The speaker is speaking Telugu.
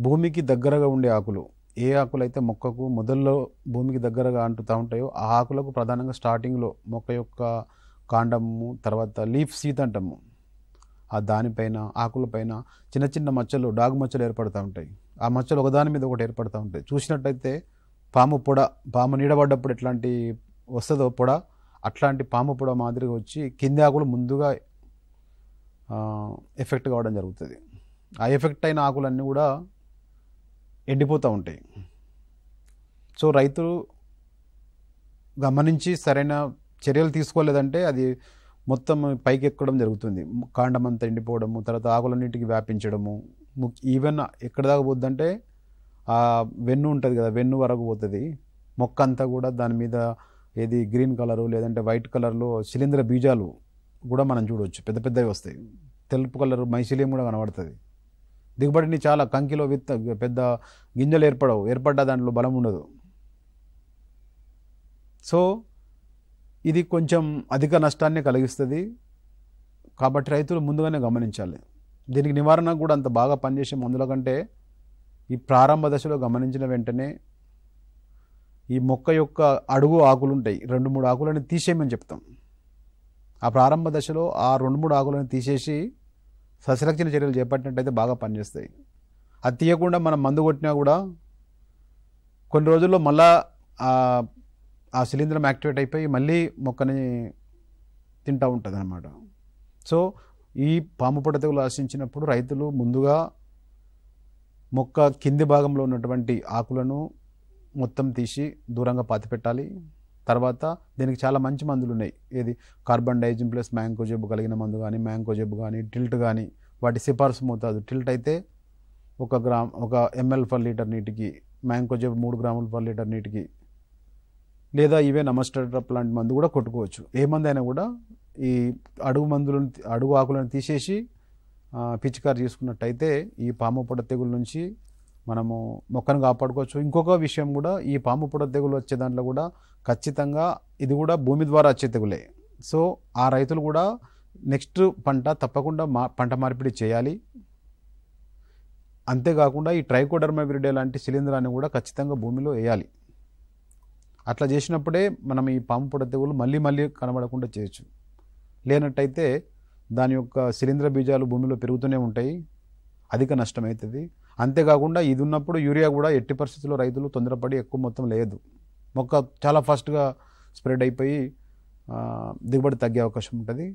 భూమికి దగ్గరగా ఉండే ఆకులు, ఏ ఆకులైతే మొక్కకు మొదల్లో భూమికి దగ్గరగా అంటుతూ ఉంటాయో ఆ ఆకులకు ప్రధానంగా స్టార్టింగ్లో మొక్క యొక్క కాండము, తర్వాత లీఫ్ సీత్ అంటాము, ఆ దానిపైన ఆకులపైన చిన్న చిన్న మచ్చలు, డాగు మచ్చలు ఏర్పడుతూ ఉంటాయి. ఆ మచ్చలు ఒకదాని మీద ఒకటి ఏర్పడుతూ ఉంటాయి. చూసినట్టయితే పాము నీడబడ్డప్పుడు ఎట్లాంటి వస్తుందో పొడ, అట్లాంటి పాము పొడ మాదిరిగా వచ్చి కింది ఆకులు ముందుగా ఎఫెక్ట్ కావడం జరుగుతుంది. ఆ ఎఫెక్ట్ అయిన ఆకులన్నీ కూడా ఎండిపోతూ ఉంటాయి. సో రైతులు గమనించి సరైన చర్యలు తీసుకోలేదంటే అది మొత్తం పైకి ఎక్కడం జరుగుతుంది. కాండం అంతా ఎండిపోవడము, తర్వాత ఆకులన్నింటికి వ్యాపించడము, ఈవెన్ ఎక్కడ దాకా పోద్దంటే ఆ వెన్ను ఉంటుంది కదా, వెన్ను వరకు పోతుంది. మొక్క అంతా కూడా దాని మీద ఏది గ్రీన్ కలరు లేదంటే వైట్ కలర్లో శిలీంద్ర బీజాలు కూడా మనం చూడవచ్చు, పెద్ద పెద్దవి వస్తాయి. తెలుపు కలర్ మైసిలియం కూడా కనబడుతుంది. దిగుబడిని చాలా కంకిలో పెద్ద గింజలు ఏర్పడ్డా దాంట్లో బలం ఉండదు. సో ఇది కొంచెం అధిక నష్టాన్ని కలిగిస్తుంది. కాబట్టి రైతులు ముందుగానే గమనించాలి. దీనికి నివారణ కూడా అంత బాగా పనిచేసే మందుల కంటే ఈ ప్రారంభ దశలో గమనించిన వెంటనే ఈ మొక్క యొక్క అడుగు ఆకులు ఉంటాయి, 2-3 ఆకులను తీసేయమని చెప్తాం. ఆ ప్రారంభ దశలో ఆ 2-3 ఆకులను తీసేసి సస్యరక్షణ చర్యలు చేపట్టినట్టయితే బాగా పనిచేస్తాయి. అది తీయకుండా మనం మందు కొట్టినా కూడా కొన్ని రోజుల్లో మళ్ళా ఆ శిలీంద్రం యాక్టివేట్ అయిపోయి మళ్ళీ మొక్కని తింటూ ఉంటుంది అన్నమాట. సో ఈ పాము పొడ తెగులు ఆశించినప్పుడు రైతులు ముందుగా మొక్క కింది భాగంలో ఉన్నటువంటి ఆకులను మొత్తం తీసి దూరంగా పాతిపెట్టాలి. తర్వాత దీనికి చాలా మంచి మందులు ఉన్నాయి. ఏది కార్బన్ డైజిమ్ ప్లస్ మ్యాంకోజెబ్ కలిగిన మందు కానీ, మ్యాంకోజెబ్ కానీ, టిల్ట్ కానీ, వాటి సిఫార్సు మోతాదు. టిల్ట్ అయితే 1 ml పర్ లీటర్ నీటికి, మ్యాంకోజెబ్ 3 గ్రాములు పర్ లీటర్ నీటికి, లేదా ఇవే నమస్టర్డ్రప్ లాంటి మందు కూడా కొట్టుకోవచ్చు. ఏ మందు అయినా కూడా ఈ అడుగు ఆకులను తీసేసి పిచికారి చేసుకున్నట్టయితే ఈ పాము పొడ తెగుల నుంచి మనము మొక్కను కాపాడుకోవచ్చు. ఇంకొక విషయం కూడా, ఈ పాము పొడ తెగులు వచ్చే దాంట్లో కూడా ఖచ్చితంగా ఇది కూడా భూమి ద్వారా వచ్చే తెగులే. సో ఆ రైతులు కూడా నెక్స్ట్ పంట తప్పకుండా పంట మార్పిడి చేయాలి. అంతేకాకుండా ఈ ట్రైకోడర్మా విరిడే లాంటి శిలీంధ్రాన్ని కూడా ఖచ్చితంగా భూమిలో వేయాలి. అట్లా చేసినప్పుడే మనం ఈ పాము పొడ తెగులు మళ్ళీ కనబడకుండా చేయొచ్చు. లేనట్టయితే దాని యొక్క శిలీంద్ర బీజాలు భూమిలో పెరుగుతూనే ఉంటాయి, అధిక నష్టం అవుతుంది. అంతేకాకుండా ఇది ఉన్నప్పుడు యూరియా కూడా ఎట్టి పరిస్థితుల్లో రైతులు తొందరపడి ఎక్కువ మొత్తం లేదు. మొక్క చాలా ఫాస్ట్గా స్ప్రెడ్ అయిపోయి దిగుబడి తగ్గే అవకాశం ఉంటుంది.